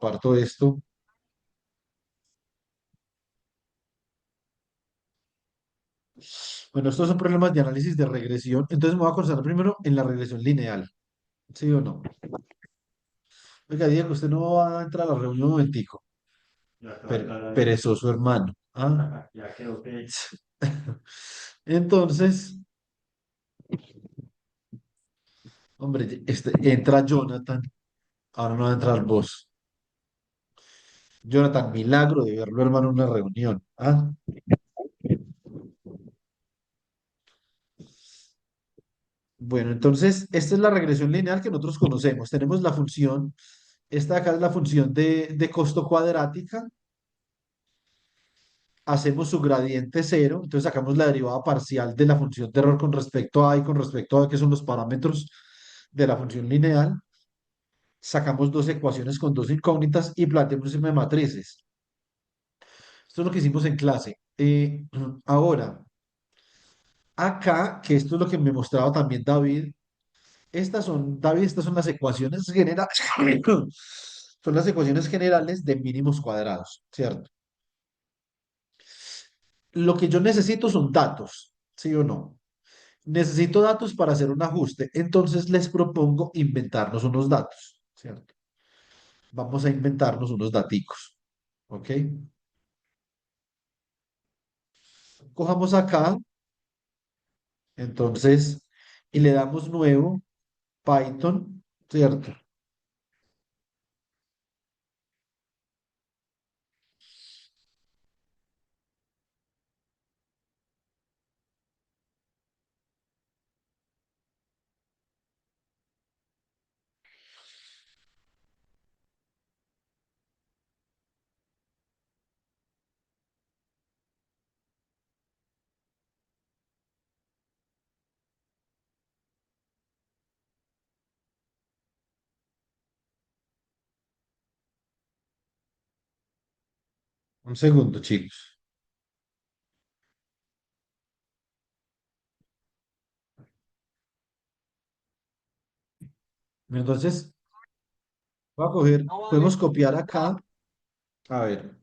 comparto esto. Bueno, estos son problemas de análisis de regresión. Entonces me voy a concentrar primero en la regresión lineal. ¿Sí o no? Oiga, Diego, usted no va a entrar a la reunión un momentico. Perezoso hermano. ¿Ah? Ya creo que Entonces, hombre, entra Jonathan. Ahora no va a entrar vos. Jonathan, milagro de verlo, hermano, en una reunión. ¿Ah? Bueno, entonces, esta es la regresión lineal que nosotros conocemos. Tenemos la función, esta de acá es la función de costo cuadrática. Hacemos su gradiente cero, entonces sacamos la derivada parcial de la función de error con respecto a y con respecto a que son los parámetros de la función lineal. Sacamos dos ecuaciones con dos incógnitas y planteamos un sistema de matrices. Esto es lo que hicimos en clase. Ahora, acá, que esto es lo que me mostraba también David, David, estas son las ecuaciones generales, son las ecuaciones generales de mínimos cuadrados, ¿cierto? Lo que yo necesito son datos, ¿sí o no? Necesito datos para hacer un ajuste, entonces les propongo inventarnos unos datos, ¿cierto? Vamos a inventarnos unos daticos, ¿ok? Cojamos acá, entonces, y le damos nuevo Python, ¿cierto? Un segundo, chicos. Entonces, voy a coger, podemos copiar acá, a ver,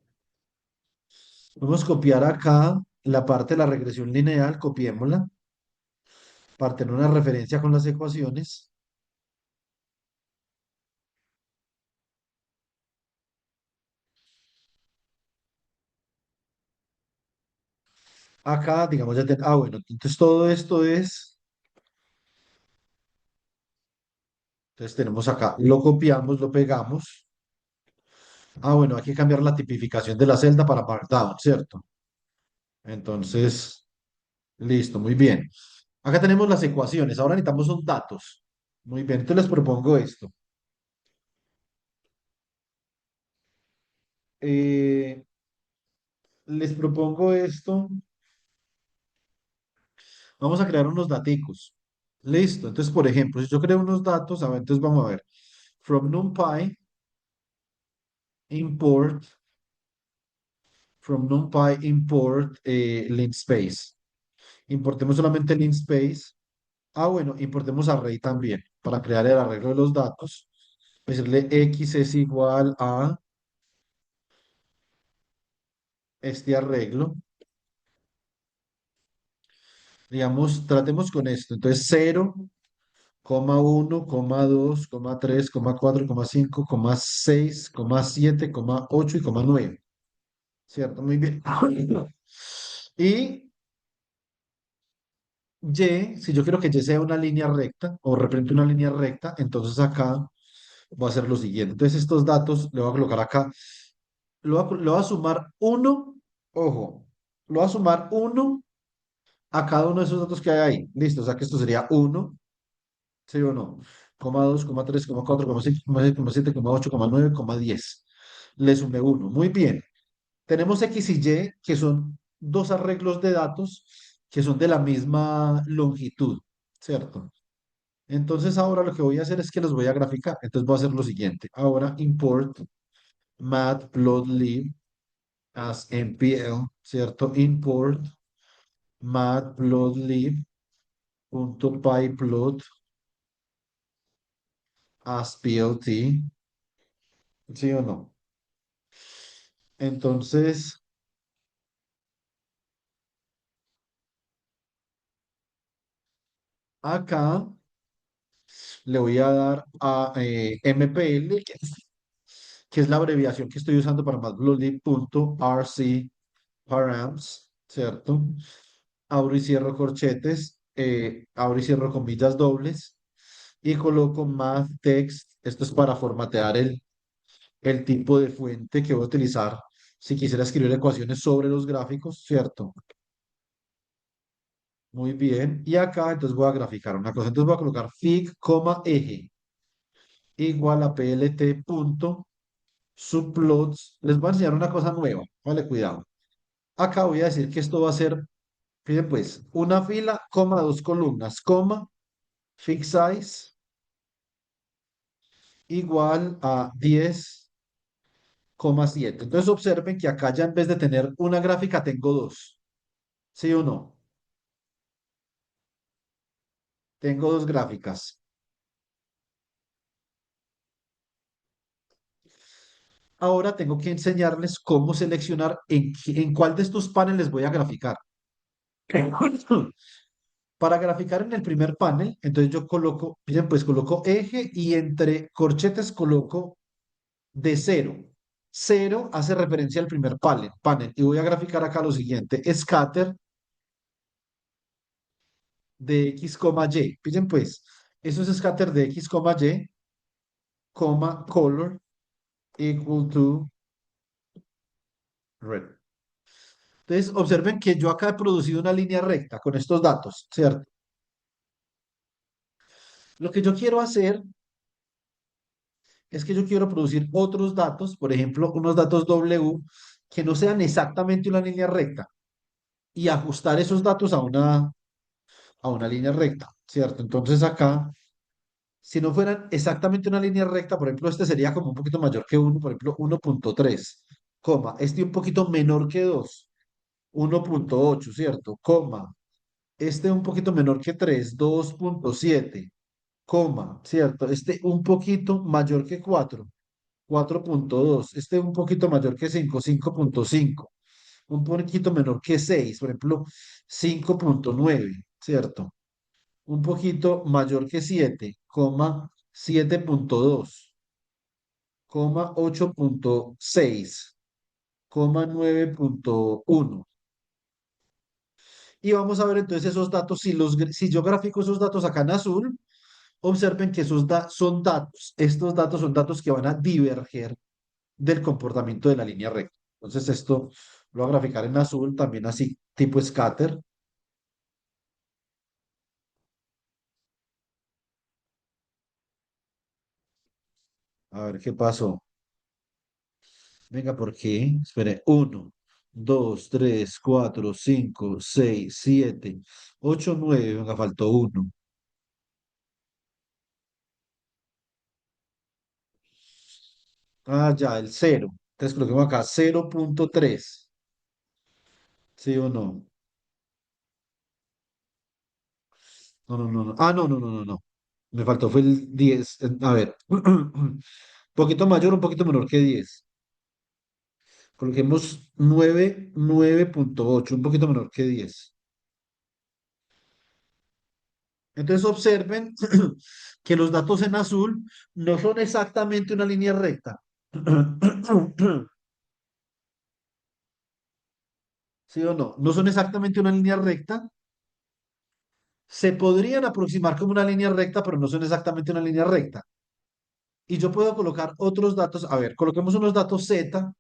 podemos copiar acá la parte de la regresión lineal, copiémosla, para tener una referencia con las ecuaciones. Acá, digamos, bueno, entonces todo esto es, entonces tenemos acá, lo copiamos, lo pegamos. Bueno, hay que cambiar la tipificación de la celda para Markdown, ¿cierto? Entonces, listo, muy bien. Acá tenemos las ecuaciones, ahora necesitamos son datos. Muy bien, entonces les propongo esto. Eh, Les propongo esto. Vamos a crear unos daticos. Listo. Entonces, por ejemplo, si yo creo unos datos, a ver, entonces vamos a ver. From NumPy, import, from NumPy, import linspace. Importemos solamente linspace. Bueno, importemos array también para crear el arreglo de los datos. Decirle x es igual a este arreglo. Digamos, tratemos con esto. Entonces, 0,1,2,3,4,5,6,7,8 y 9. ¿Cierto? Muy bien. Y si yo quiero que Y sea una línea recta o represente una línea recta, entonces acá voy a hacer lo siguiente. Entonces estos datos le voy a colocar acá. Le voy a sumar uno, ojo, le voy a sumar uno a cada uno de esos datos que hay ahí. Listo, o sea que esto sería uno, ¿sí o no? Coma 2, coma 3, coma 4, coma 5, coma 6, coma 7, coma 8, coma 9, coma 10. Le sumé uno. Muy bien. Tenemos X y Y, que son dos arreglos de datos que son de la misma longitud, ¿cierto? Entonces ahora lo que voy a hacer es que los voy a graficar. Entonces voy a hacer lo siguiente. Ahora import matplotlib as MPL, ¿cierto? Import matplotlib.pyplot as PLT. ¿Sí o no? Entonces, acá le voy a dar a MPL, que es la abreviación que estoy usando para matplotlib.rc params, ¿cierto? Abro y cierro corchetes, abro y cierro comillas dobles y coloco math text. Esto es para formatear el tipo de fuente que voy a utilizar si quisiera escribir ecuaciones sobre los gráficos, ¿cierto? Muy bien. Y acá entonces voy a graficar una cosa. Entonces voy a colocar fig, eje igual a plt punto subplots. Les voy a enseñar una cosa nueva. Vale, cuidado. Acá voy a decir que esto va a ser, fíjense pues, una fila, coma, dos columnas, coma, fig size igual a 10,7. Entonces observen que acá ya en vez de tener una gráfica tengo dos. ¿Sí o no? Tengo dos gráficas. Ahora tengo que enseñarles cómo seleccionar en cuál de estos paneles voy a graficar. Para graficar en el primer panel, entonces yo coloco, miren, pues coloco eje y entre corchetes coloco de cero. Cero hace referencia al primer panel. Y voy a graficar acá lo siguiente. Scatter de X, Y. Miren pues, eso es scatter de X, Y, color equal to red. Entonces, observen que yo acá he producido una línea recta con estos datos, ¿cierto? Lo que yo quiero hacer es que yo quiero producir otros datos, por ejemplo, unos datos W que no sean exactamente una línea recta y ajustar esos datos a una línea recta, ¿cierto? Entonces acá, si no fueran exactamente una línea recta, por ejemplo, este sería como un poquito mayor que uno, por ejemplo, 1,3, coma, este un poquito menor que 2, 1,8, ¿cierto? Coma, este un poquito menor que 3, 2,7, coma, ¿cierto? Este un poquito mayor que 4, 4,2. Este un poquito mayor que 5, 5,5. Un poquito menor que 6, por ejemplo, 5,9, ¿cierto? Un poquito mayor que 7, 7,2, 8,6, 9,1. Y vamos a ver entonces esos datos. Si yo grafico esos datos acá en azul, observen que son datos. Estos datos son datos que van a diverger del comportamiento de la línea recta. Entonces esto lo voy a graficar en azul, también así, tipo scatter. A ver qué pasó. Venga, ¿por qué? Espere, uno, 2, 3, 4, 5, 6, 7, 8, 9. Venga, faltó uno. Ah, ya, el cero. Entonces coloquemos acá 0,3. ¿Sí o no? No, no, no, no. Ah, no, no, no, no, no. Me faltó, fue el 10. A ver. Un poquito mayor, un poquito menor que 10. Coloquemos 9,8, un poquito menor que 10. Entonces observen que los datos en azul no son exactamente una línea recta. ¿Sí o no? No son exactamente una línea recta. Se podrían aproximar como una línea recta, pero no son exactamente una línea recta. Y yo puedo colocar otros datos. A ver, coloquemos unos datos Z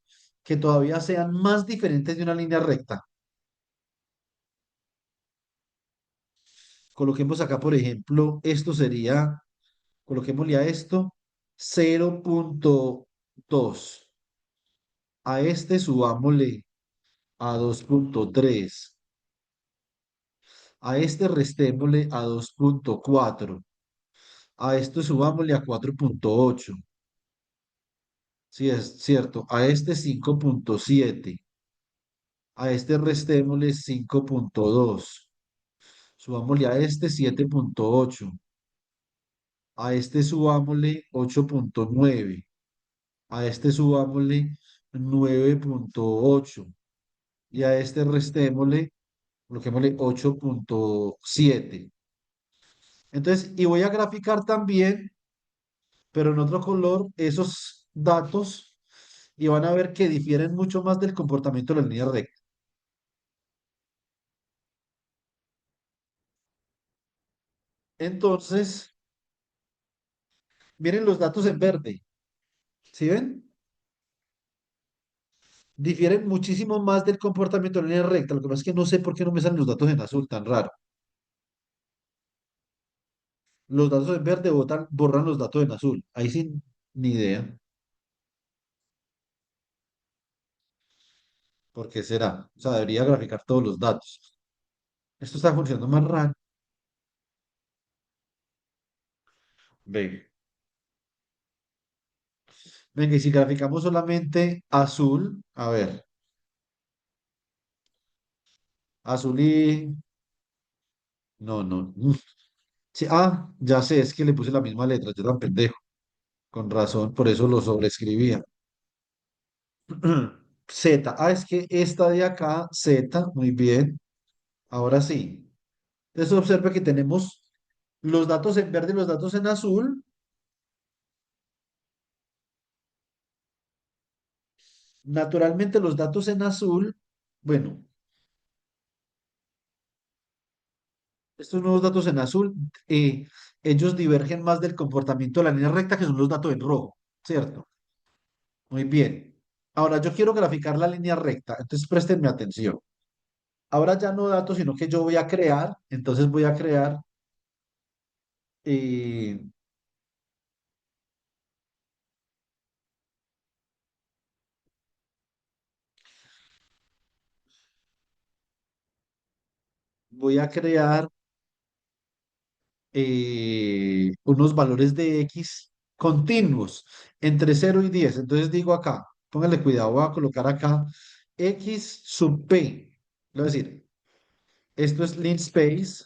que todavía sean más diferentes de una línea recta. Coloquemos acá, por ejemplo, esto sería, coloquémosle a esto 0,2. A este subámosle a 2,3. A este restémosle a 2,4. A esto subámosle a 4,8. Sí, es cierto. A este 5,7. A este restémosle 5,2. Subámosle a este 7,8. A este subámosle 8,9. A este subámosle 9,8 y a este restémosle, coloquémosle 8,7. Entonces, y voy a graficar también, pero en otro color, esos datos y van a ver que difieren mucho más del comportamiento de la línea recta. Entonces, miren los datos en verde, ¿sí ven? Difieren muchísimo más del comportamiento de la línea recta. Lo que pasa es que no sé por qué no me salen los datos en azul, tan raro. Los datos en verde borran los datos en azul. Ahí sin ni idea. ¿Por qué será? O sea, debería graficar todos los datos. Esto está funcionando más raro. Ve. Venga, y si graficamos solamente azul, a ver, azul y... No, no. Sí, ya sé, es que le puse la misma letra, yo tan pendejo. Con razón, por eso lo sobreescribía. Z. Es que esta de acá, Z, muy bien. Ahora sí. Entonces observe que tenemos los datos en verde y los datos en azul. Naturalmente los datos en azul, bueno, estos nuevos datos en azul, ellos divergen más del comportamiento de la línea recta, que son los datos en rojo, ¿cierto? Muy bien. Ahora yo quiero graficar la línea recta, entonces préstenme atención. Ahora ya no datos, sino que yo voy a crear, entonces voy a crear, eh, voy a crear unos valores de X continuos entre 0 y 10. Entonces digo acá, póngale cuidado, voy a colocar acá X sub P. Es decir, esto es linspace,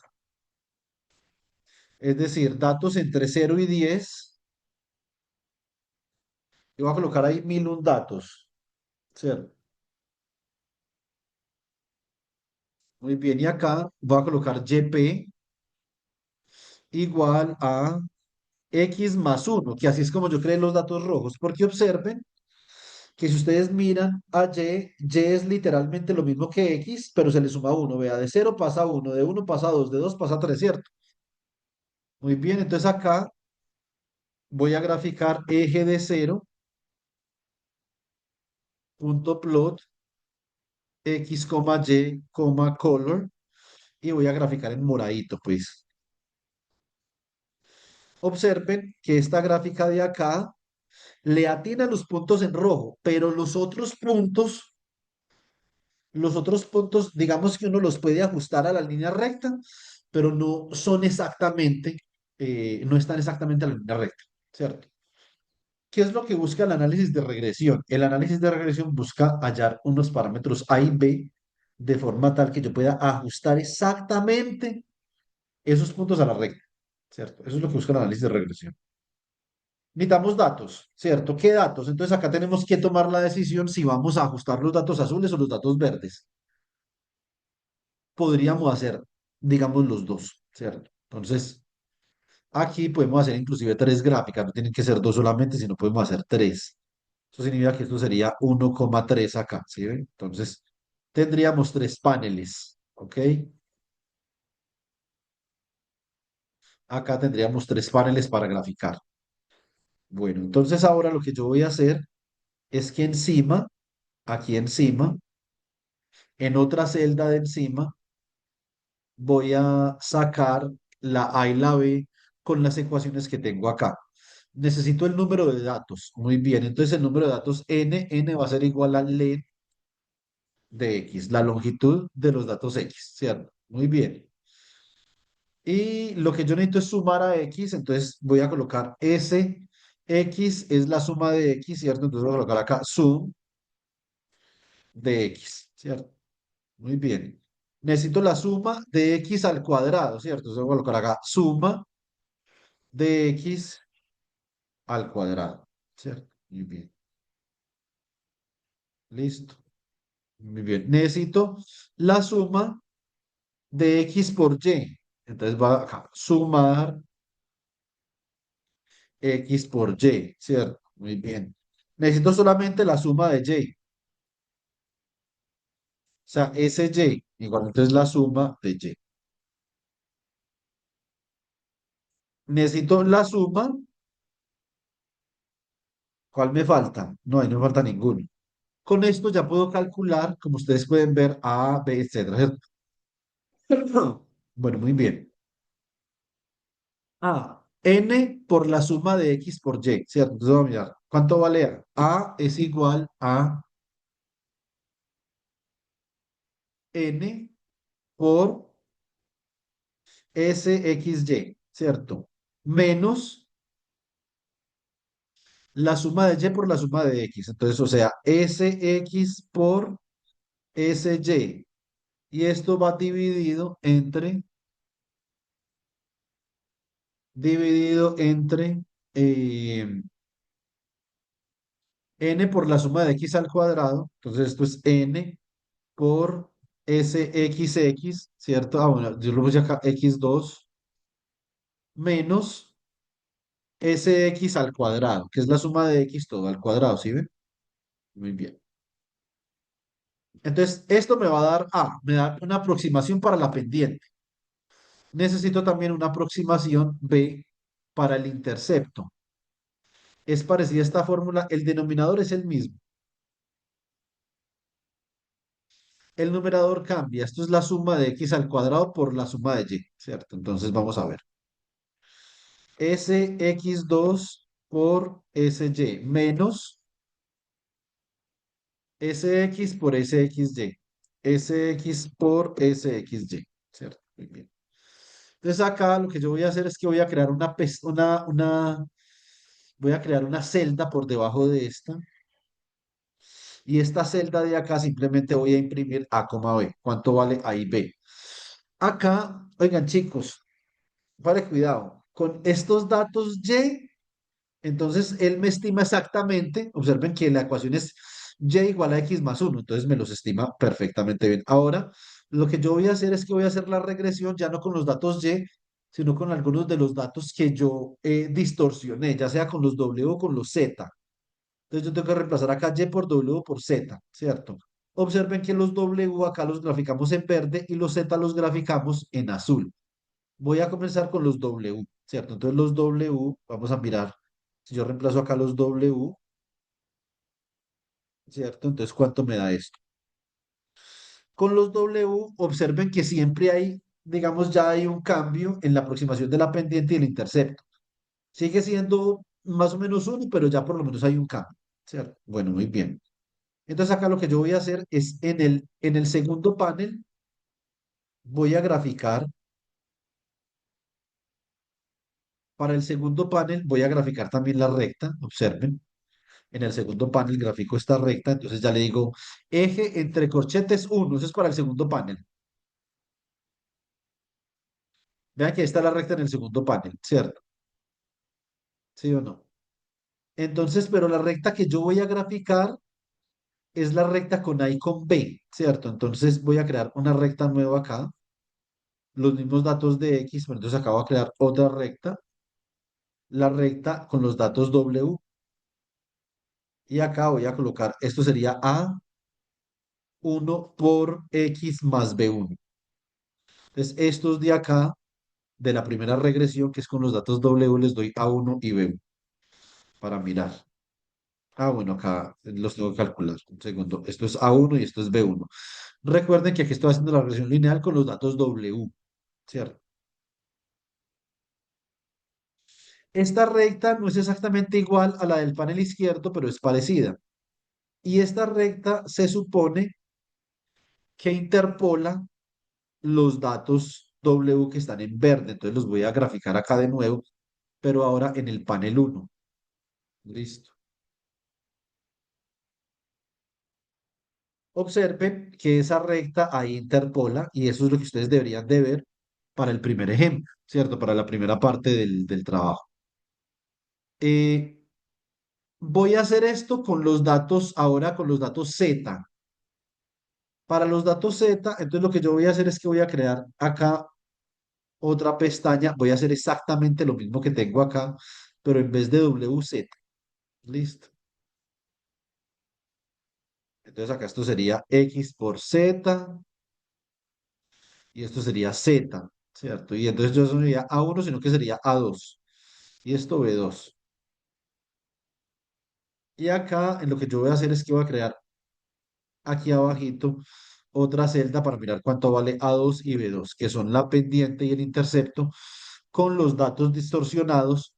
es decir, datos entre 0 y 10. Yo voy a colocar ahí 1001 datos, ¿cierto? Muy bien, y acá voy a colocar YP igual a X más 1, que así es como yo creé los datos rojos, porque observen que si ustedes miran a Y es literalmente lo mismo que X, pero se le suma uno. Vea, de 0 pasa 1, de 1 pasa 2, de 2 pasa 3, ¿cierto? Muy bien, entonces acá voy a graficar eje de 0, punto plot, X, Y, color, y voy a graficar en moradito, pues. Observen que esta gráfica de acá le atina los puntos en rojo, pero los otros puntos, digamos que uno los puede ajustar a la línea recta, pero no están exactamente a la línea recta, ¿cierto? ¿Qué es lo que busca el análisis de regresión? El análisis de regresión busca hallar unos parámetros A y B de forma tal que yo pueda ajustar exactamente esos puntos a la recta, ¿cierto? Eso es lo que busca el análisis de regresión. Necesitamos datos, ¿cierto? ¿Qué datos? Entonces acá tenemos que tomar la decisión si vamos a ajustar los datos azules o los datos verdes. Podríamos hacer, digamos, los dos, ¿cierto? Entonces, aquí podemos hacer inclusive tres gráficas, no tienen que ser dos solamente, sino podemos hacer tres. Eso significa que esto sería 1,3 acá, ¿sí ven? Entonces, tendríamos tres paneles, ¿ok? Acá tendríamos tres paneles para graficar. Bueno, entonces ahora lo que yo voy a hacer es que encima, aquí encima, en otra celda de encima, voy a sacar la A y la B con las ecuaciones que tengo acá. Necesito el número de datos. Muy bien, entonces el número de datos n va a ser igual a len de x, la longitud de los datos x, ¿cierto? Muy bien. Y lo que yo necesito es sumar a x, entonces voy a colocar s, x es la suma de x, ¿cierto? Entonces voy a colocar acá sum de x, ¿cierto? Muy bien. Necesito la suma de x al cuadrado, ¿cierto? Entonces voy a colocar acá suma de x al cuadrado, ¿cierto? Muy bien. Listo. Muy bien. Necesito la suma de X por Y. Entonces va acá, sumar X por Y, ¿cierto? Muy bien. Necesito solamente la suma de Y. O sea, SY, igual entonces la suma de Y. Necesito la suma. ¿Cuál me falta? No, ahí no me falta ninguno. Con esto ya puedo calcular, como ustedes pueden ver, A, B, etcétera, ¿cierto? Bueno, muy bien. N por la suma de X por Y, ¿cierto? Entonces vamos a mirar. ¿Cuánto vale A? A es igual a N por SXY, ¿cierto? Menos la suma de Y por la suma de X. Entonces, o sea, SX por SY. Y esto va dividido entre eh, N por la suma de X al cuadrado. Entonces, esto es N por SXX, ¿cierto? Bueno, yo lo puse acá X2 menos SX al cuadrado, que es la suma de X todo al cuadrado, ¿sí ven? Muy bien. Entonces, esto me va a dar me da una aproximación para la pendiente. Necesito también una aproximación B para el intercepto. Es parecida a esta fórmula, el denominador es el mismo. El numerador cambia. Esto es la suma de X al cuadrado por la suma de Y, ¿cierto? Entonces vamos a ver. SX2 por SY menos SX por SXY. SX por SXY, ¿cierto? Muy bien. Entonces acá lo que yo voy a hacer es que voy a crear voy a crear una celda por debajo de esta y esta celda de acá simplemente voy a imprimir A, B. ¿Cuánto vale A y B? Acá, oigan chicos, vale cuidado, con estos datos Y, entonces él me estima exactamente, observen que la ecuación es Y igual a X más uno, entonces me los estima perfectamente bien. Ahora, lo que yo voy a hacer es que voy a hacer la regresión ya no con los datos Y, sino con algunos de los datos que yo distorsioné, ya sea con los W o con los Z. Entonces yo tengo que reemplazar acá Y por W por Z, ¿cierto? Observen que los W acá los graficamos en verde y los Z los graficamos en azul. Voy a comenzar con los W, ¿cierto? Entonces los W, vamos a mirar. Si yo reemplazo acá los W, ¿cierto? Entonces, ¿cuánto me da esto? Con los W, observen que siempre hay, digamos, ya hay un cambio en la aproximación de la pendiente y el intercepto. Sigue siendo más o menos uno, pero ya por lo menos hay un cambio, ¿cierto? Bueno, muy bien. Entonces acá lo que yo voy a hacer es en el segundo panel, voy a graficar, para el segundo panel voy a graficar también la recta, observen. En el segundo panel gráfico esta recta, entonces ya le digo eje entre corchetes uno, eso es para el segundo panel. Vean que ahí está la recta en el segundo panel, ¿cierto? ¿Sí o no? Entonces, pero la recta que yo voy a graficar es la recta con A y con B, ¿cierto? Entonces voy a crear una recta nueva acá, los mismos datos de X, pero entonces acá voy a crear otra recta, la recta con los datos W, y acá voy a colocar, esto sería A1 por X más B1. Entonces, estos de acá de la primera regresión, que es con los datos W, les doy A1 y B1 para mirar. Bueno, acá los tengo que calcular. Un segundo. Esto es A1 y esto es B1. Recuerden que aquí estoy haciendo la regresión lineal con los datos W, ¿cierto? Esta recta no es exactamente igual a la del panel izquierdo, pero es parecida. Y esta recta se supone que interpola los datos W que están en verde. Entonces los voy a graficar acá de nuevo, pero ahora en el panel uno. Listo. Observen que esa recta ahí interpola y eso es lo que ustedes deberían de ver para el primer ejemplo, ¿cierto? Para la primera parte del trabajo. Eh, Voy a hacer esto con los datos, ahora con los datos Z. Para los datos Z, entonces lo que yo voy a hacer es que voy a crear acá otra pestaña. Voy a hacer exactamente lo mismo que tengo acá, pero en vez de WZ. Listo. Entonces acá esto sería X por Z y esto sería Z, ¿cierto? Y entonces yo eso no sería A1, sino que sería A2. Y esto B2. Y acá en lo que yo voy a hacer es que voy a crear aquí abajito otra celda para mirar cuánto vale A2 y B2, que son la pendiente y el intercepto con los datos distorsionados,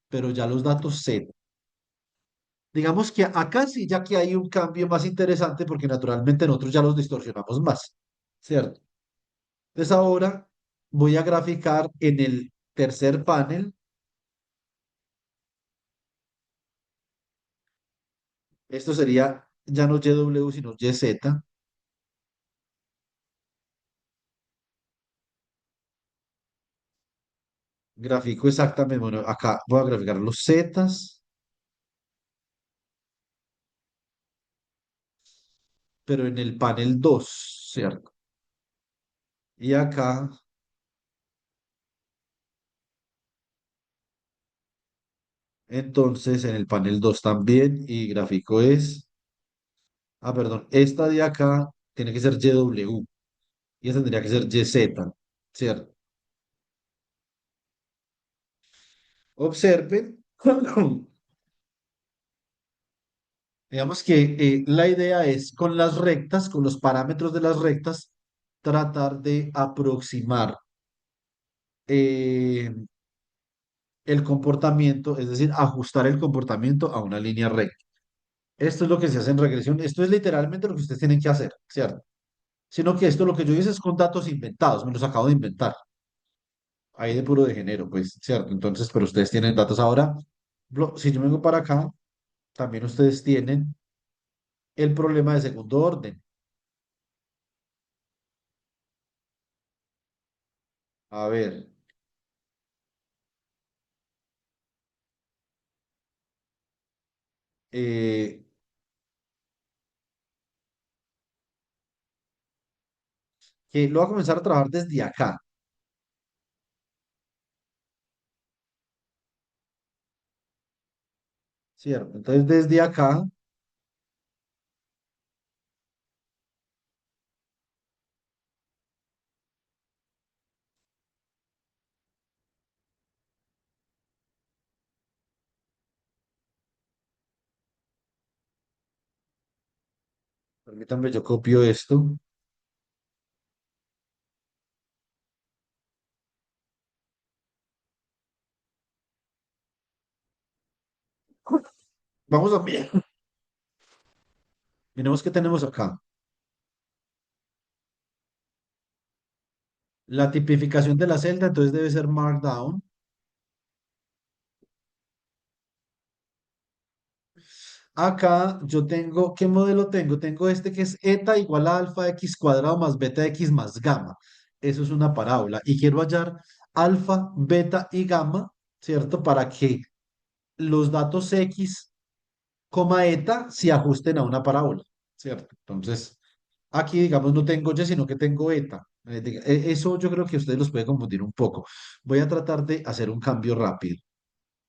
pero ya los datos Z. Digamos que acá sí, ya que hay un cambio más interesante, porque naturalmente nosotros ya los distorsionamos más, ¿cierto? Entonces ahora voy a graficar en el tercer panel. Esto sería ya no YW, sino YZ. Gráfico exactamente. Bueno, acá voy a graficar los Zetas, pero en el panel 2, ¿cierto? Y acá, entonces, en el panel 2 también. Y gráfico es, perdón, esta de acá tiene que ser YW. Y esta tendría que ser YZ, ¿cierto? Observen. Digamos que la idea es con las rectas, con los parámetros de las rectas, tratar de aproximar eh, el comportamiento, es decir, ajustar el comportamiento a una línea recta. Esto es lo que se hace en regresión. Esto es literalmente lo que ustedes tienen que hacer, ¿cierto? Sino que esto lo que yo hice es con datos inventados, me los acabo de inventar. Ahí de puro de género, pues, ¿cierto? Entonces, pero ustedes tienen datos ahora. Si yo vengo para acá, también ustedes tienen el problema de segundo orden. A ver, eh, que lo voy a comenzar a trabajar desde acá, ¿cierto? Entonces, desde acá, permítanme, yo copio esto. Vamos a mirar. Miremos qué tenemos acá. La tipificación de la celda, entonces debe ser Markdown. Acá yo tengo, ¿qué modelo tengo? Tengo este que es eta igual a alfa x cuadrado más beta x más gamma. Eso es una parábola. Y quiero hallar alfa, beta y gamma, ¿cierto? Para que los datos x, coma eta se ajusten a una parábola, ¿cierto? Entonces, aquí, digamos, no tengo y, sino que tengo eta. Eso yo creo que ustedes los puede confundir un poco. Voy a tratar de hacer un cambio rápido,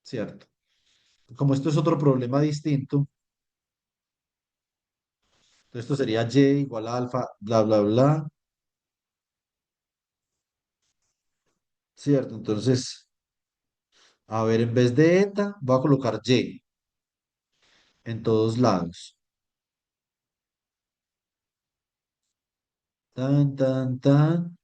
¿cierto? Como esto es otro problema distinto, entonces esto sería y igual a alfa, bla, bla, bla, ¿cierto? Entonces, a ver, en vez de eta, voy a colocar y en todos lados. Tan, tan, tan.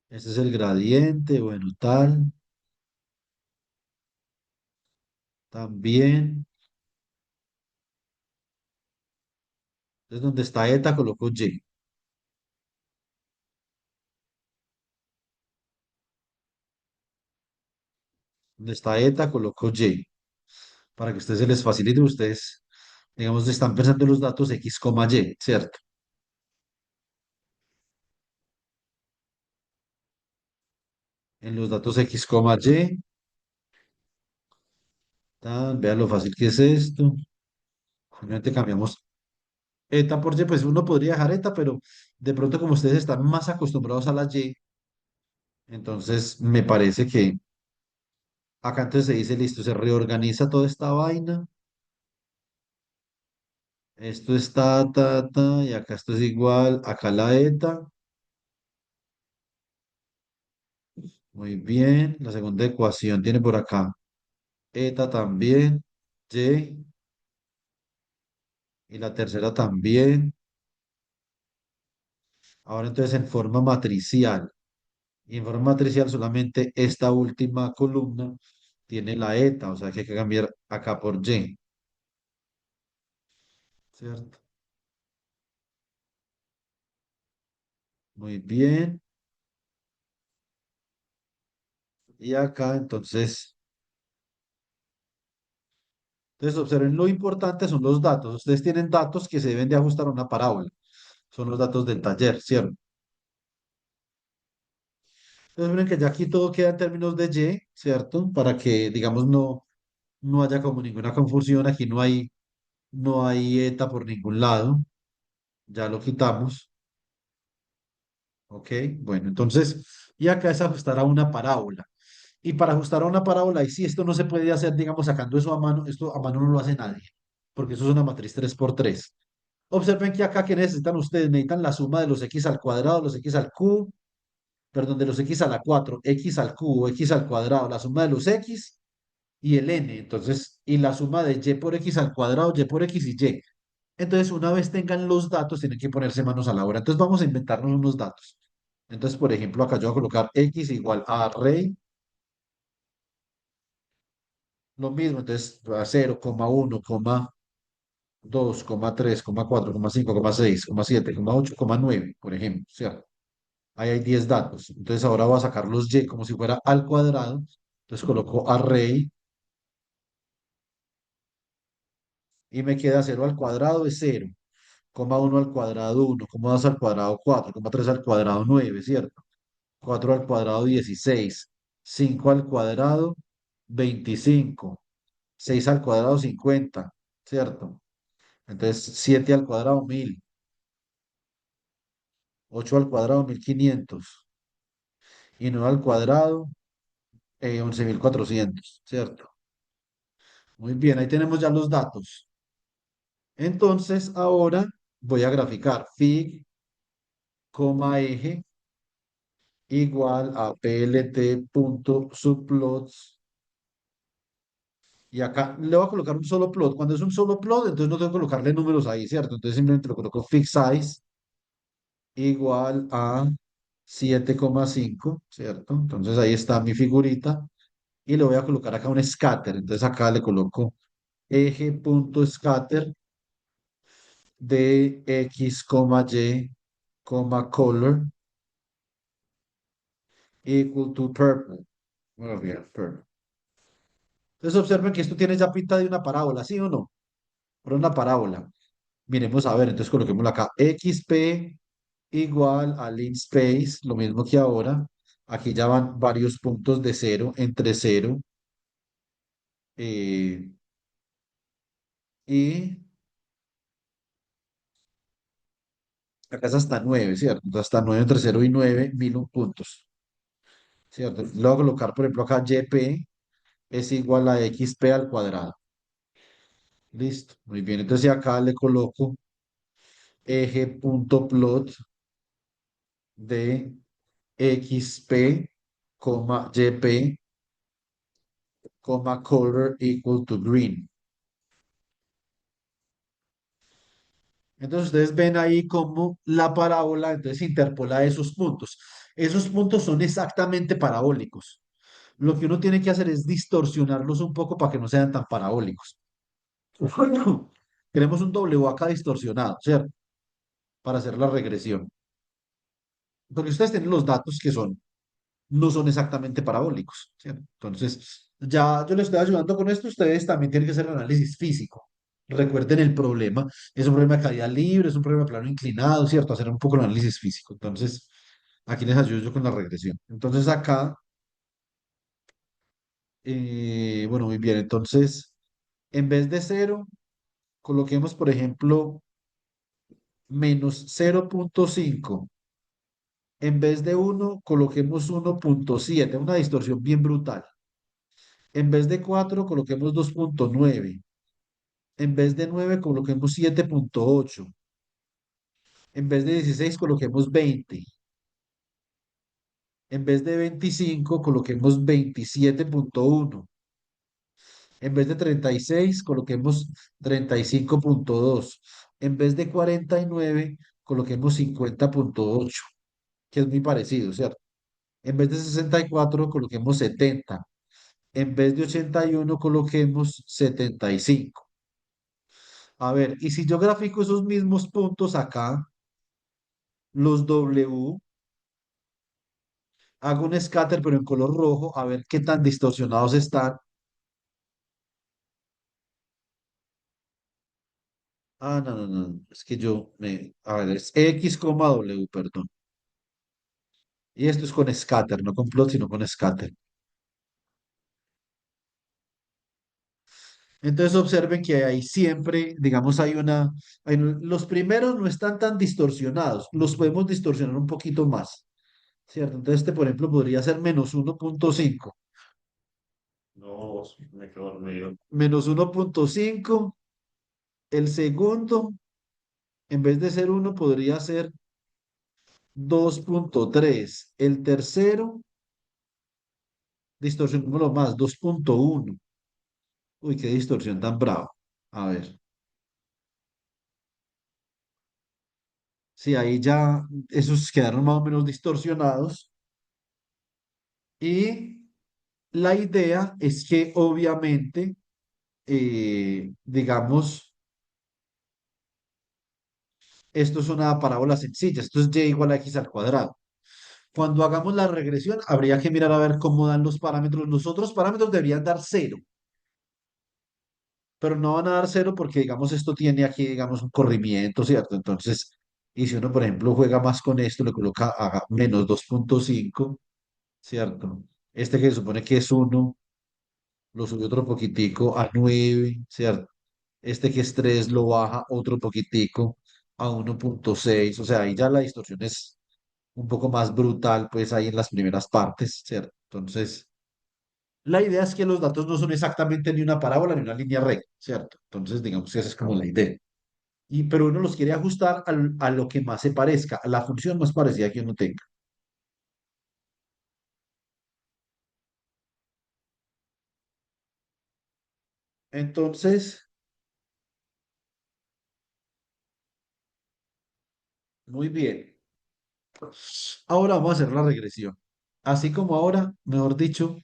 Este es el gradiente, bueno, tal, también. Entonces, donde está eta, coloco y. Donde está eta, coloco y. Para que a ustedes se les facilite, ustedes, digamos, están pensando en los datos x, y, ¿cierto? en los datos X, Y. Vean lo fácil que es esto. Simplemente cambiamos eta por Y, pues uno podría dejar eta, pero de pronto como ustedes están más acostumbrados a la Y, entonces me parece que acá entonces se dice, listo, se reorganiza toda esta vaina. Esto está, y acá esto es igual, acá la eta. Muy bien, la segunda ecuación tiene por acá eta también, y, y la tercera también. Ahora entonces en forma matricial. Y en forma matricial solamente esta última columna tiene la eta, o sea que hay que cambiar acá por y, ¿cierto? Muy bien. Y acá entonces observen lo importante son los datos. Ustedes tienen datos que se deben de ajustar a una parábola. Son los datos del taller, ¿cierto? Entonces miren que ya aquí todo queda en términos de y, ¿cierto? Para que, digamos, no haya como ninguna confusión. Aquí no hay eta por ningún lado. Ya lo quitamos. ¿Ok? Bueno, entonces, y acá es ajustar a una parábola. Y para ajustar a una parábola, y si esto no se puede hacer, digamos, sacando eso a mano, esto a mano no lo hace nadie, porque eso es una matriz 3 por 3. Observen que acá que necesitan ustedes, necesitan la suma de los x al cuadrado, los x al cubo, perdón, de los x a la 4 x al cubo, x al cuadrado, la suma de los x y el n. Entonces, y la suma de y por x al cuadrado, y por x y y. Entonces, una vez tengan los datos, tienen que ponerse manos a la obra. Entonces, vamos a inventarnos unos datos. Entonces, por ejemplo, acá yo voy a colocar x igual a array, lo mismo. Entonces, a 0,1,2,3,4,5,6,7,8,9, por ejemplo. ¿Cierto? Ahí hay 10 datos. Entonces, ahora voy a sacar los y como si fuera al cuadrado. Entonces, coloco array y me queda 0 al cuadrado es 0, 1 al cuadrado 1, 2 al cuadrado 4, 3 al cuadrado 9, ¿cierto? 4 al cuadrado 16, 5 al cuadrado 25, 6 al cuadrado 50, ¿cierto? Entonces 7 al cuadrado 1000, 8 al cuadrado 1500 y 9 al cuadrado 11400, ¿cierto? Muy bien, ahí tenemos ya los datos. Entonces ahora voy a graficar fig, eje igual a plt.subplots. Y acá le voy a colocar un solo plot. Cuando es un solo plot, entonces no tengo que colocarle números ahí, ¿cierto? Entonces simplemente lo coloco fix size igual a 7,5, ¿cierto? Entonces ahí está mi figurita. Y le voy a colocar acá un scatter. Entonces acá le coloco eje.scatter de x, y, color equal to purple. Bueno, bien, purple. Entonces observen que esto tiene ya pinta de una parábola, ¿sí o no? Por una parábola. Miremos a ver, entonces coloquémoslo acá. XP igual a linspace, lo mismo que ahora. Aquí ya van varios puntos de cero, entre cero eh, y acá es hasta 9, ¿cierto? Entonces hasta 9 entre cero y 9, 1001 puntos, ¿cierto? Luego colocar, por ejemplo, acá YP es igual a XP al cuadrado. Listo, muy bien. Entonces acá le coloco eje.plot de XP, YP, color equal to green. Entonces ustedes ven ahí como la parábola entonces interpola esos puntos. Esos puntos son exactamente parabólicos. Lo que uno tiene que hacer es distorsionarlos un poco para que no sean tan parabólicos. Queremos un W acá distorsionado, ¿cierto? Para hacer la regresión. Porque ustedes tienen los datos que no son exactamente parabólicos, ¿cierto? Entonces, ya yo les estoy ayudando con esto, ustedes también tienen que hacer el análisis físico. Recuerden el problema, es un problema de caída libre, es un problema de plano inclinado, ¿cierto? Hacer un poco el análisis físico. Entonces, aquí les ayudo yo con la regresión. Entonces, acá Bueno, muy bien. Entonces, en vez de cero, coloquemos, por ejemplo, -0,5. En vez de uno, coloquemos 1,7, una distorsión bien brutal. En vez de 4, coloquemos 2,9. En vez de 9, coloquemos 7,8. En vez de 16, coloquemos 20. En vez de 25, coloquemos 27,1. En vez de 36, coloquemos 35,2. En vez de 49, coloquemos 50,8, que es muy parecido, ¿cierto? En vez de 64, coloquemos 70. En vez de 81, coloquemos 75. A ver, y si yo grafico esos mismos puntos acá, los W, hago un scatter pero en color rojo, a ver qué tan distorsionados están. Ah, no, no, no, es que a ver, es X, W, perdón. Y esto es con scatter, no con plot, sino con scatter. Entonces observen que ahí siempre, digamos, los primeros no están tan distorsionados, los podemos distorsionar un poquito más, ¿cierto? Entonces este, por ejemplo, podría ser -1,5. No, me quedo dormido. -1,5. El segundo, en vez de ser uno, podría ser 2,3. El tercero, distorsionémoslo más, 2,1. Uy, qué distorsión tan brava. A ver. Sí, ahí ya esos quedaron más o menos distorsionados. Y la idea es que obviamente, digamos, esto es una parábola sencilla, esto es y igual a x al cuadrado. Cuando hagamos la regresión, habría que mirar a ver cómo dan los parámetros. Los otros parámetros deberían dar cero, pero no van a dar cero porque, digamos, esto tiene aquí, digamos, un corrimiento, ¿cierto? Entonces, y si uno, por ejemplo, juega más con esto, le coloca a -2,5, ¿cierto? Este que se supone que es uno, lo sube otro poquitico a 9, ¿cierto? Este que es 3 lo baja otro poquitico a 1,6. O sea, ahí ya la distorsión es un poco más brutal, pues ahí en las primeras partes, ¿cierto? Entonces, la idea es que los datos no son exactamente ni una parábola ni una línea recta, ¿cierto? Entonces, digamos que esa es como la idea. Pero uno los quiere ajustar a lo que más se parezca, a la función más parecida que uno tenga. Entonces, muy bien. Ahora vamos a hacer la regresión. Así como ahora, mejor dicho,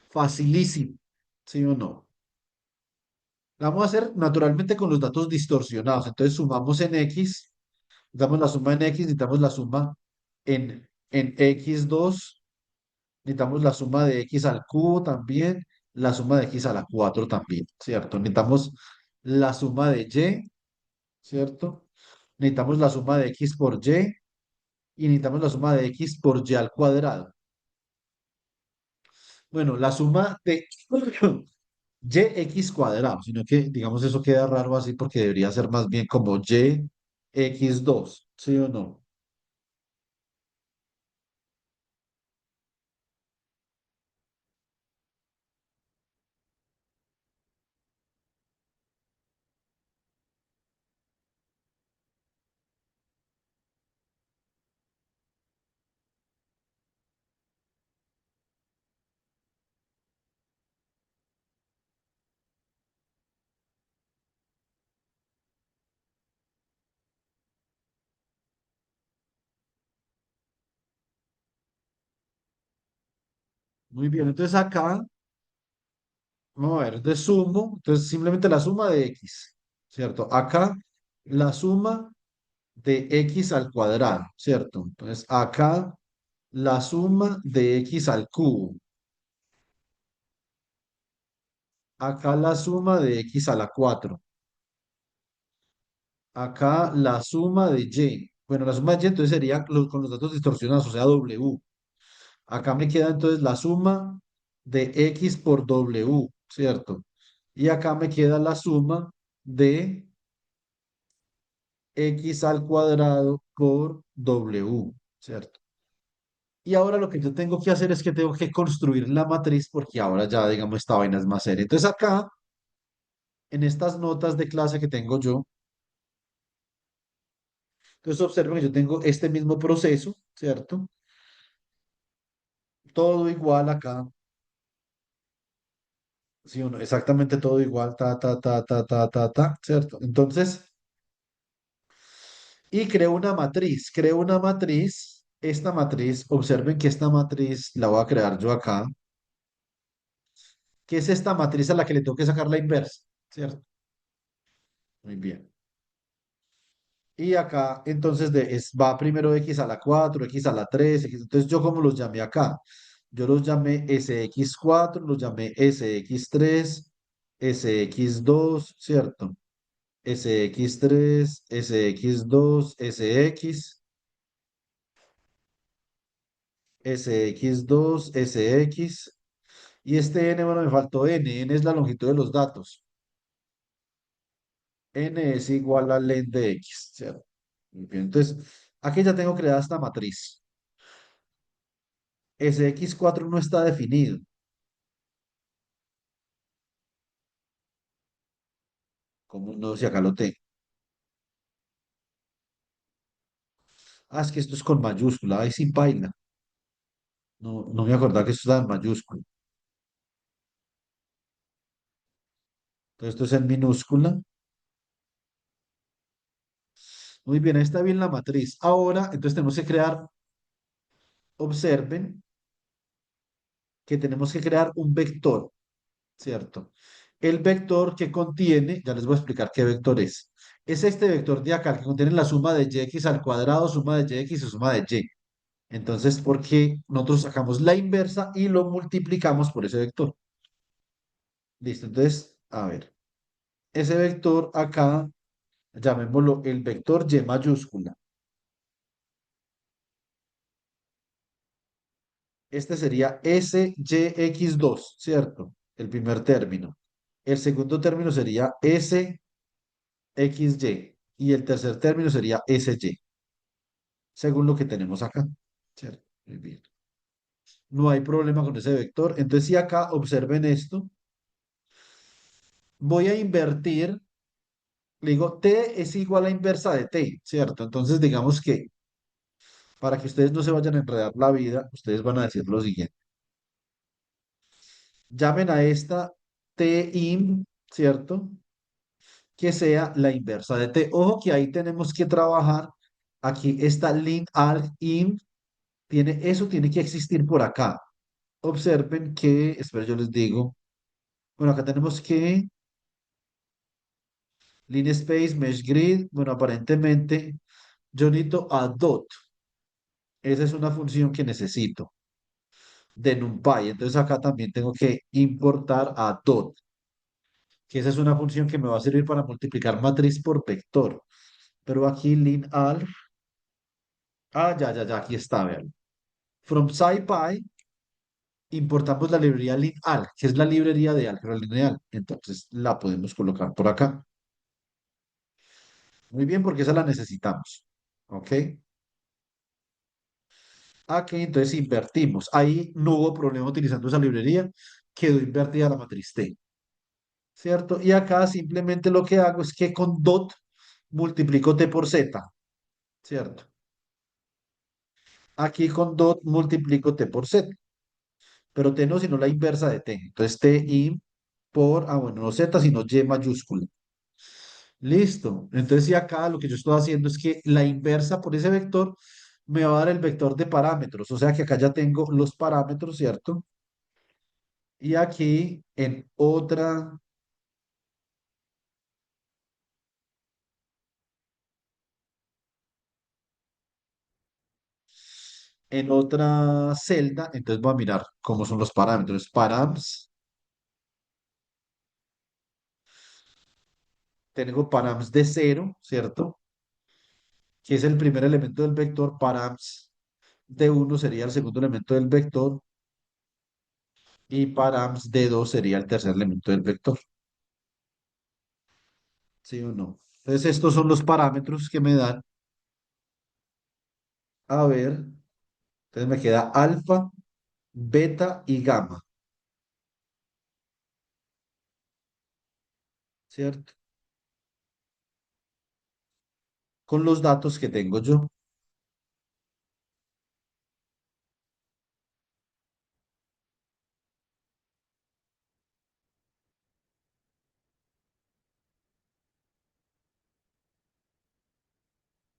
facilísimo, ¿sí o no? La vamos a hacer naturalmente con los datos distorsionados. Entonces sumamos en X, damos la suma en X, necesitamos la suma en X2, necesitamos la suma de X al cubo también, la suma de X a la 4 también, ¿cierto? Necesitamos la suma de Y, ¿cierto? Necesitamos la suma de X por y necesitamos la suma de X por Y al cuadrado. Bueno, la suma de yx cuadrado, sino que, digamos, eso queda raro así porque debería ser más bien como yx2, ¿sí o no? Muy bien, entonces acá, vamos a ver, de sumo, entonces simplemente la suma de x, ¿cierto? Acá, la suma de x al cuadrado, ¿cierto? Entonces acá, la suma de x al cubo. Acá la suma de x a la 4. Acá la suma de y. Bueno, la suma de y entonces sería con los datos distorsionados, o sea, W. Acá me queda entonces la suma de X por W, ¿cierto? Y acá me queda la suma de X al cuadrado por W, ¿cierto? Y ahora lo que yo tengo que hacer es que tengo que construir la matriz porque ahora ya, digamos, esta vaina es más seria. Entonces acá, en estas notas de clase que tengo yo, entonces observen que yo tengo este mismo proceso, ¿cierto? Todo igual acá, ¿sí o no? Exactamente todo igual, ¿cierto? Entonces, y creo una matriz, esta matriz, observen que esta matriz la voy a crear yo acá, que es esta matriz a la que le tengo que sacar la inversa, ¿cierto? Muy bien. Y acá, entonces, va primero x a la 4 x a la 3 X, entonces, ¿yo cómo los llamé acá? Yo los llamé SX4, los llamé SX3, SX2, ¿cierto? SX3, SX2, SX, SX2, SX. Y este N, bueno, me faltó N es la longitud de los datos. N es igual a len de X, ¿cierto? Muy bien, entonces, aquí ya tengo creada esta matriz. SX4 no está definido. ¿Cómo no? Si acá lo tengo. Ah, es que esto es con mayúscula. Ay, sin paila. No, no me acordaba que esto estaba en mayúscula. Entonces esto es en minúscula. Muy bien, ahí está bien la matriz. Ahora, entonces tenemos que crear, observen que tenemos que crear un vector, ¿cierto? El vector que contiene, ya les voy a explicar qué vector es este vector de acá que contiene la suma de yx al cuadrado, suma de yx y suma de y. Entonces, porque nosotros sacamos la inversa y lo multiplicamos por ese vector. Listo, entonces, a ver, ese vector acá, llamémoslo el vector y mayúscula. Este sería SYX2, ¿cierto? El primer término. El segundo término sería SXY y el tercer término sería SY, según lo que tenemos acá, ¿cierto? Muy bien. No hay problema con ese vector. Entonces, si acá observen esto, voy a invertir, le digo, T es igual a inversa de T, ¿cierto? Entonces, digamos que para que ustedes no se vayan a enredar la vida, ustedes van a decir lo siguiente. Llamen a esta T-in, ¿cierto? Que sea la inversa de T. Ojo que ahí tenemos que trabajar. Aquí está lin arg in. Eso tiene que existir por acá. Observen que, espera, yo les digo. Bueno, acá tenemos que line space, mesh grid. Bueno, aparentemente yo necesito a dot. Esa es una función que necesito de NumPy. Entonces acá también tengo que importar a dot, que esa es una función que me va a servir para multiplicar matriz por vector. Pero aquí linalf, ya, aquí está, vean. From SciPy importamos la librería linalf, que es la librería de álgebra lineal. Entonces la podemos colocar por acá. Muy bien, porque esa la necesitamos. ¿Ok? Aquí entonces invertimos. Ahí no hubo problema utilizando esa librería. Quedó invertida la matriz T. ¿Cierto? Y acá simplemente lo que hago es que con dot multiplico T por Z. ¿Cierto? Aquí con dot multiplico T por Z. Pero T no, sino la inversa de T. Entonces Ti por, bueno, no Z, sino Y mayúscula. Listo. Entonces, si acá lo que yo estoy haciendo es que la inversa por ese vector me va a dar el vector de parámetros. O sea que acá ya tengo los parámetros, ¿cierto? Y aquí en otra celda, entonces voy a mirar cómo son los parámetros. Params, tengo params de cero, ¿cierto? Que es el primer elemento del vector. Params de uno sería el segundo elemento del vector. y params D2 sería el tercer elemento del vector. ¿Sí o no? Entonces, estos son los parámetros que me dan. A ver, entonces me queda alfa, beta y gamma, ¿cierto? Con los datos que tengo yo.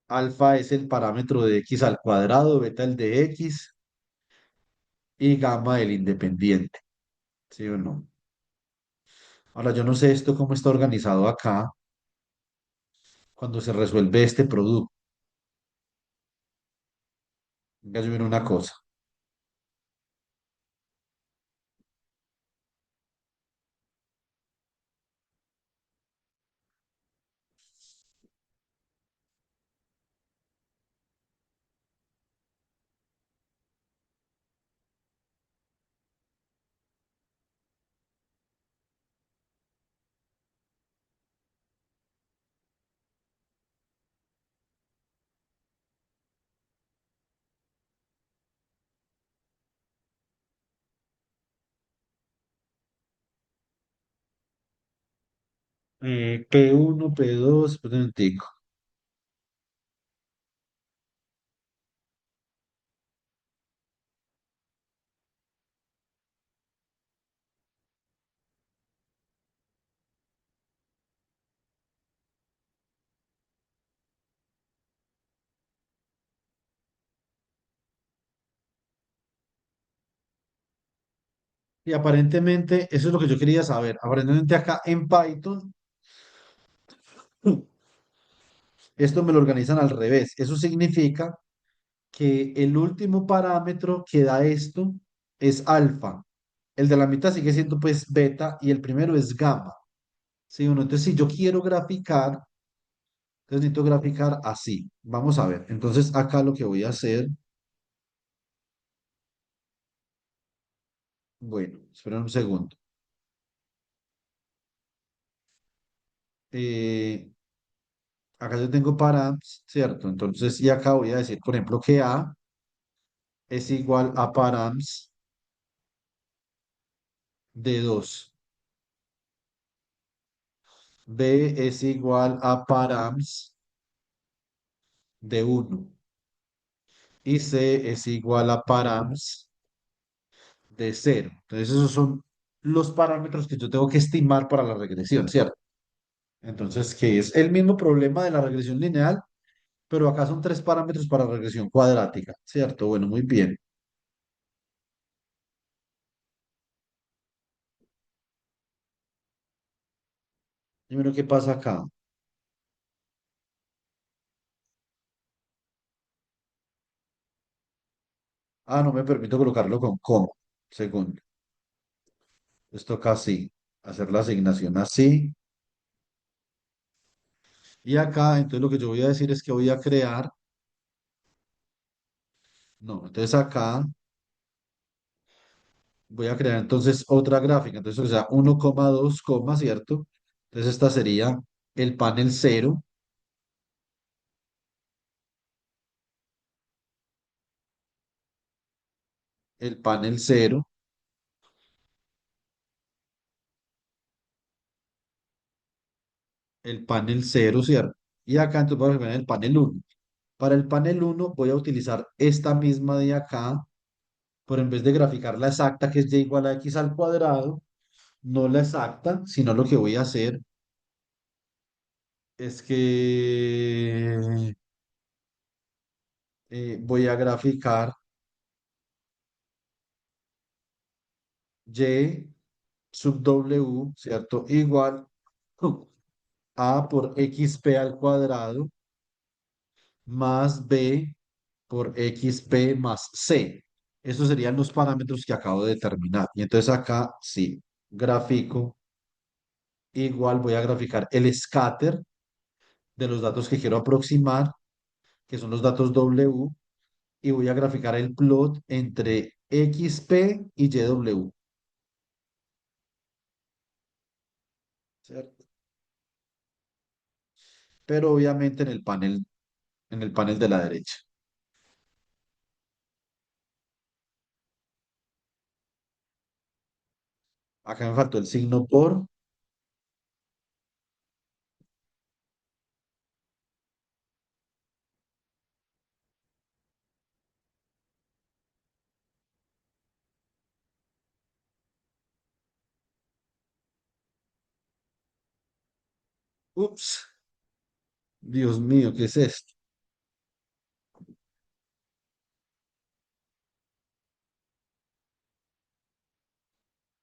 Alfa es el parámetro de x al cuadrado, beta el de x y gamma el independiente, ¿sí o no? Ahora, yo no sé esto cómo está organizado acá cuando se resuelve este producto. Venga, yo miro una cosa. P1, P2, espera un momentico. Y aparentemente, eso es lo que yo quería saber. Aparentemente acá en Python, esto me lo organizan al revés. Eso significa que el último parámetro que da esto es alfa. El de la mitad sigue siendo pues beta y el primero es gamma. ¿Sí? Uno, entonces, si yo quiero graficar, entonces necesito graficar así. Vamos a ver. Entonces, acá lo que voy a hacer, bueno, esperen un segundo. Eh, Acá yo tengo params, ¿cierto? Entonces, y acá voy a decir, por ejemplo, que A es igual a params de 2, B es igual a params de 1 y C es igual a params de 0. Entonces, esos son los parámetros que yo tengo que estimar para la regresión, ¿cierto? Entonces, que es el mismo problema de la regresión lineal, pero acá son tres parámetros para regresión cuadrática, ¿cierto? Bueno, muy bien. Y mira qué pasa acá. Ah, no me permito colocarlo con coma. Segundo. Esto acá sí. Hacer la asignación así. Y acá, entonces lo que yo voy a decir es que voy a crear. No, entonces acá voy a crear entonces otra gráfica. Entonces, o sea, 1,2, ¿cierto? Entonces esta sería el panel cero, el panel cero, el panel cero, ¿cierto? Y acá entonces voy a crear el panel uno. Para el panel uno voy a utilizar esta misma de acá, pero en vez de graficar la exacta, que es y igual a x al cuadrado, no la exacta, sino lo que voy a hacer es que voy a graficar y sub w, ¿cierto? Igual a por xp al cuadrado más b por xp más c. Esos serían los parámetros que acabo de determinar. Y entonces acá sí, gráfico. Igual voy a graficar el scatter de los datos que quiero aproximar, que son los datos W, y voy a graficar el plot entre XP y YW. ¿cierto? Pero obviamente en el panel de la derecha. Acá me faltó el signo por. Ups, Dios mío, ¿qué es esto?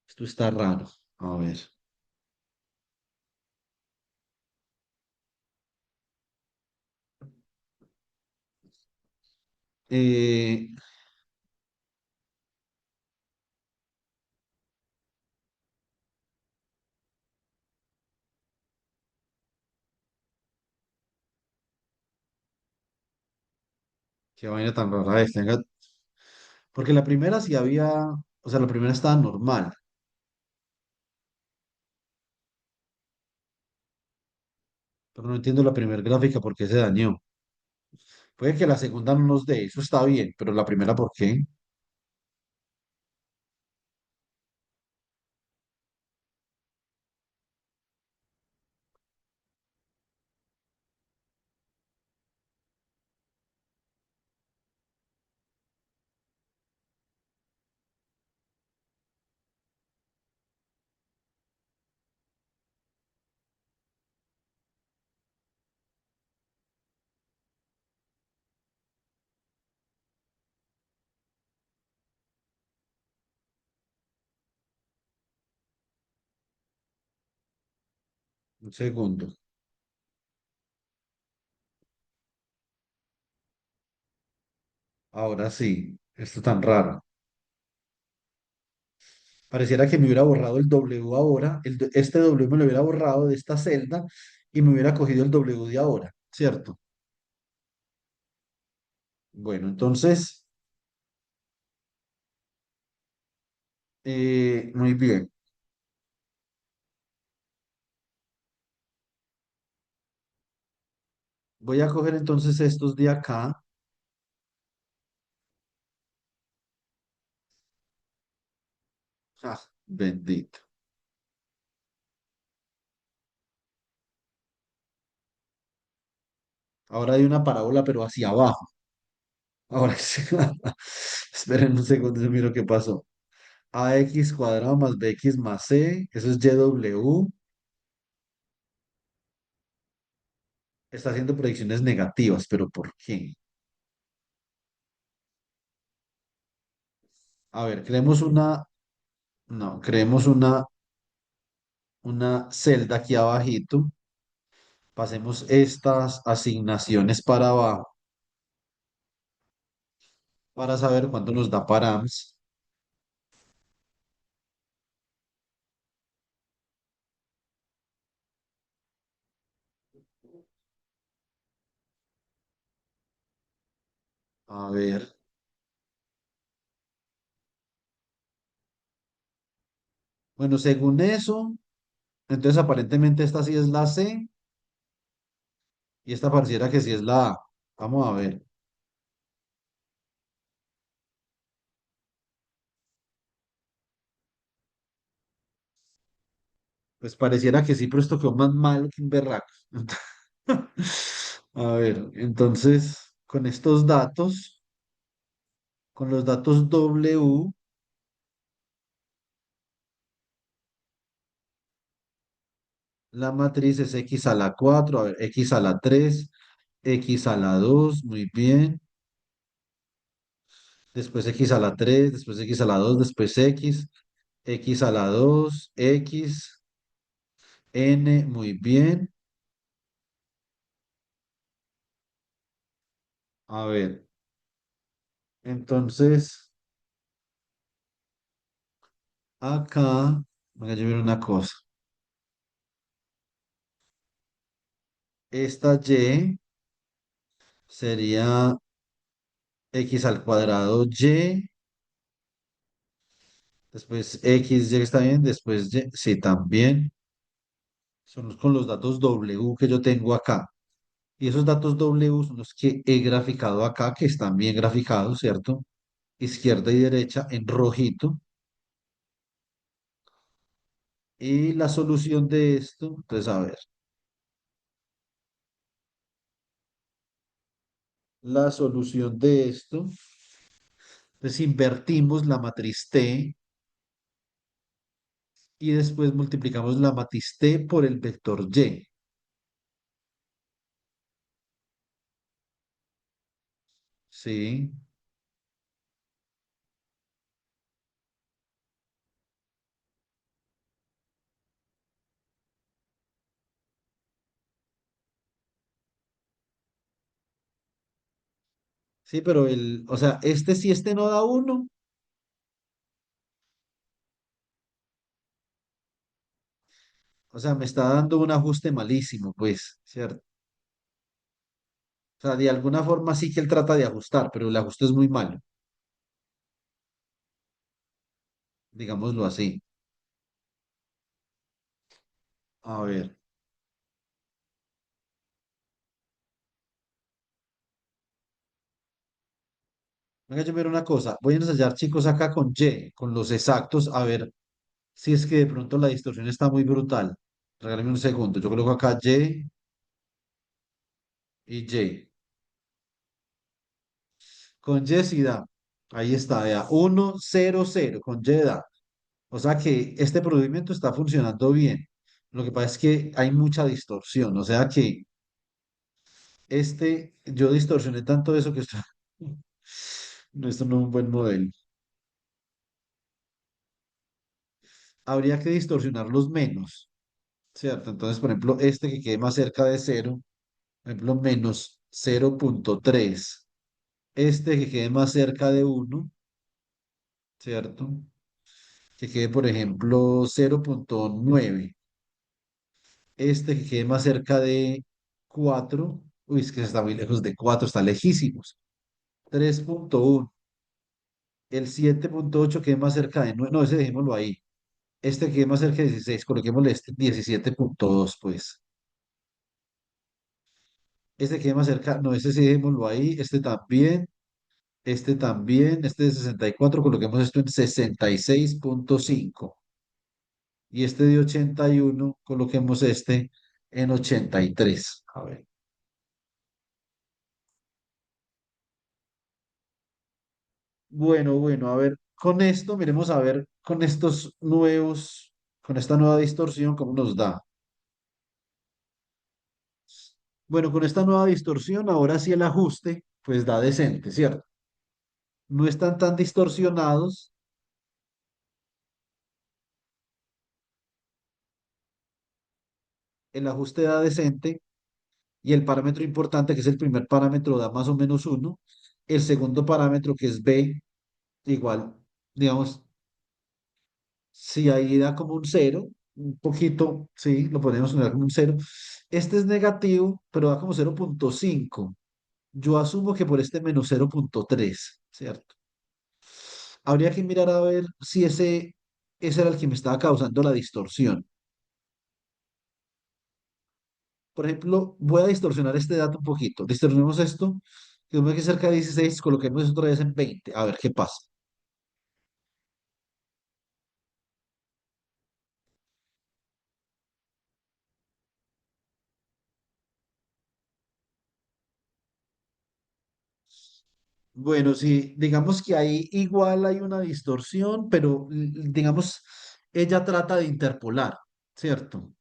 Esto está raro. A ver. Eh, qué vaina tan rara esta. Porque la primera sí había, o sea, la primera estaba normal, pero no entiendo la primera gráfica por qué se dañó. Puede que la segunda no nos dé, eso está bien, pero la primera, ¿por qué? Un segundo. Ahora sí, esto tan raro. Pareciera que me hubiera borrado el W ahora, este W me lo hubiera borrado de esta celda y me hubiera cogido el W de ahora, ¿cierto? Bueno, entonces, muy bien. Voy a coger entonces estos de acá. Ah, bendito. Ahora hay una parábola, pero hacia abajo. Ahora sí. Esperen un segundo, yo miro qué pasó. AX cuadrado más BX más C, eso es YW. Está haciendo predicciones negativas, pero ¿por qué? A ver, creemos una celda aquí abajito. Pasemos estas asignaciones para abajo para saber cuánto nos da params. A ver, bueno, según eso, entonces aparentemente esta sí es la C y esta pareciera que sí es la A. Vamos a ver. Pues pareciera que sí, pero esto quedó más malo que un berraco. A ver, entonces, con estos datos, con los datos W, la matriz es X a la 4, a ver, X a la 3, X a la 2, muy bien. Después X a la 3, después X a la 2, después X a la 2, X, N, muy bien. A ver, entonces, acá, voy a ver una cosa. Esta Y sería X al cuadrado Y, después X, Y está bien, después Y, sí, también. son con los datos W que yo tengo acá. Y esos datos W son los que he graficado acá, que están bien graficados, ¿cierto? Izquierda y derecha en rojito. Y la solución de esto, entonces, a ver, la solución de esto, pues invertimos la matriz T y después multiplicamos la matriz T por el vector Y. Sí, sí, pero o sea, si este no da uno, o sea, me está dando un ajuste malísimo, pues, ¿cierto? O sea, de alguna forma sí que él trata de ajustar, pero el ajuste es muy malo, digámoslo así. A ver, venga, yo miro una cosa. Voy a ensayar, chicos, acá con Y, con los exactos, a ver si es que de pronto la distorsión está muy brutal. Regálame un segundo. Yo coloco acá Y Y. Con Y sí da. Ahí está, vea. 1, 0, 0. Con Y da. O sea que este procedimiento está funcionando bien. Lo que pasa es que hay mucha distorsión. O sea que yo distorsioné tanto eso que esto, no, esto no es un buen modelo. Habría que distorsionarlos menos, ¿cierto? Entonces, por ejemplo, este que quede más cerca de cero, por ejemplo, menos 0,3. Este que quede más cerca de uno, ¿cierto? Que quede, por ejemplo, 0,9. Este que quede más cerca de 4. Uy, es que está muy lejos de 4, está lejísimos. 3,1. El 7,8 quede más cerca de 9. No, ese dejémoslo ahí. Este quede más cerca de 16. Coloquémosle este 17,2, pues. Este quede más cerca. No, ese sí dejémoslo ahí. Este también. Este también. Este de 64. Coloquemos esto en 66,5. Y este de 81, coloquemos este en 83. A ver. Bueno, bueno, a ver, con esto, miremos a ver, con esta nueva distorsión, cómo nos da. Bueno, con esta nueva distorsión, ahora sí el ajuste, pues da decente, ¿cierto? No están tan distorsionados, el ajuste da decente y el parámetro importante, que es el primer parámetro, da más o menos uno. El segundo parámetro, que es B, igual, digamos, si ahí da como un cero, un poquito, sí, lo podemos poner como un cero. Este es negativo, pero da como 0,5. Yo asumo que por este menos 0,3, ¿cierto? Habría que mirar a ver si ese era el que me estaba causando la distorsión. Por ejemplo, voy a distorsionar este dato un poquito. Distorsionemos esto, que es cerca de 16, coloquemos esto otra vez en 20, a ver qué pasa. Bueno, sí, digamos que ahí igual hay una distorsión, pero digamos, ella trata de interpolar, ¿cierto?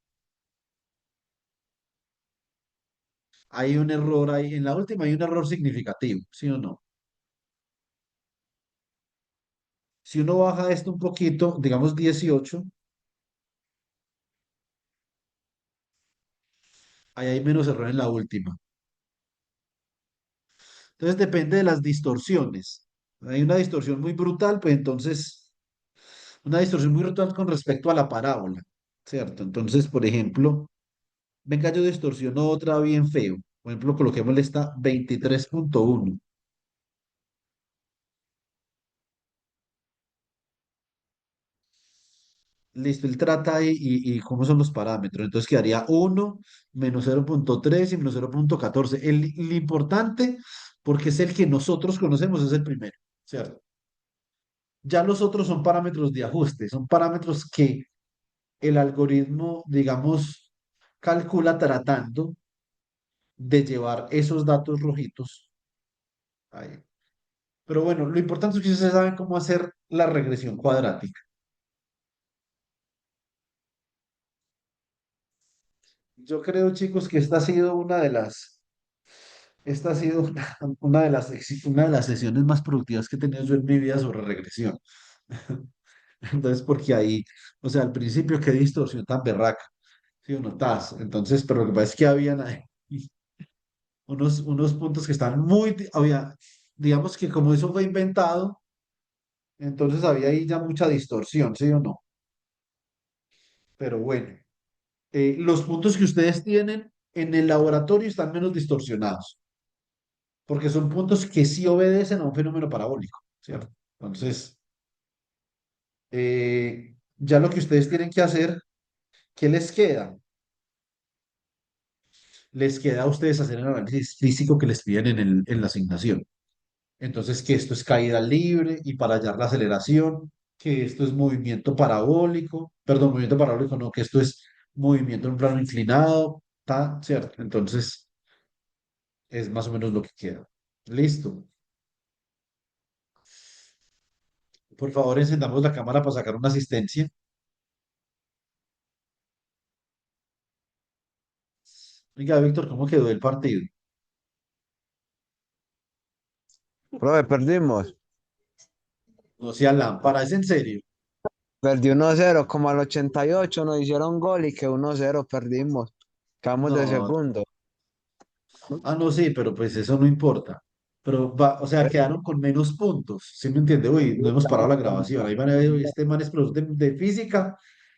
Hay un error ahí, en la última hay un error significativo, ¿sí o no? Si uno baja esto un poquito, digamos 18, ahí hay menos error en la última. Entonces depende de las distorsiones. Hay una distorsión muy brutal, pues entonces, una distorsión muy brutal con respecto a la parábola, ¿cierto? Entonces, por ejemplo, venga, yo distorsiono otra bien feo. Por ejemplo, coloquémosle esta 23,1. Listo, él trata ahí y cómo son los parámetros. Entonces quedaría 1 menos 0,3 y menos 0,14. El importante, porque es el que nosotros conocemos, es el primero, ¿cierto? Ya los otros son parámetros de ajuste, son parámetros que el algoritmo, digamos, calcula tratando de llevar esos datos rojitos ahí. Pero bueno, lo importante es que ustedes saben cómo hacer la regresión cuadrática. Yo creo, chicos, que esta ha sido una de las sesiones más productivas que he tenido yo en mi vida sobre regresión. Entonces, porque ahí, o sea, al principio qué distorsión tan berraca, ¿sí o no? Entonces, pero lo que pasa es que habían ahí unos puntos que están digamos que como eso fue inventado, entonces había ahí ya mucha distorsión, ¿sí o no? Pero bueno, los puntos que ustedes tienen en el laboratorio están menos distorsionados, porque son puntos que sí obedecen a un fenómeno parabólico, ¿cierto? Entonces, ya lo que ustedes tienen que hacer, ¿qué les queda? Les queda a ustedes hacer el análisis físico que les piden en la asignación. Entonces, que esto es caída libre y para hallar la aceleración, que esto es movimiento parabólico, perdón, movimiento parabólico, no, que esto es movimiento en plano inclinado, ¿está? ¿Cierto? Entonces, es más o menos lo que queda. Listo. Por favor, encendamos la cámara para sacar una asistencia. Oiga, Víctor, ¿cómo quedó el partido? Profe, perdimos. No sea lámpara, ¿es en serio? Perdió 1-0, como al 88 nos hicieron gol y que 1-0 perdimos. Quedamos de No, segundo. no, sí, pero pues eso no importa. Pero o sea, quedaron con menos puntos. ¿Sí me entiende? Uy, no hemos parado la grabación. Ahí van a ver, este man es profesor de física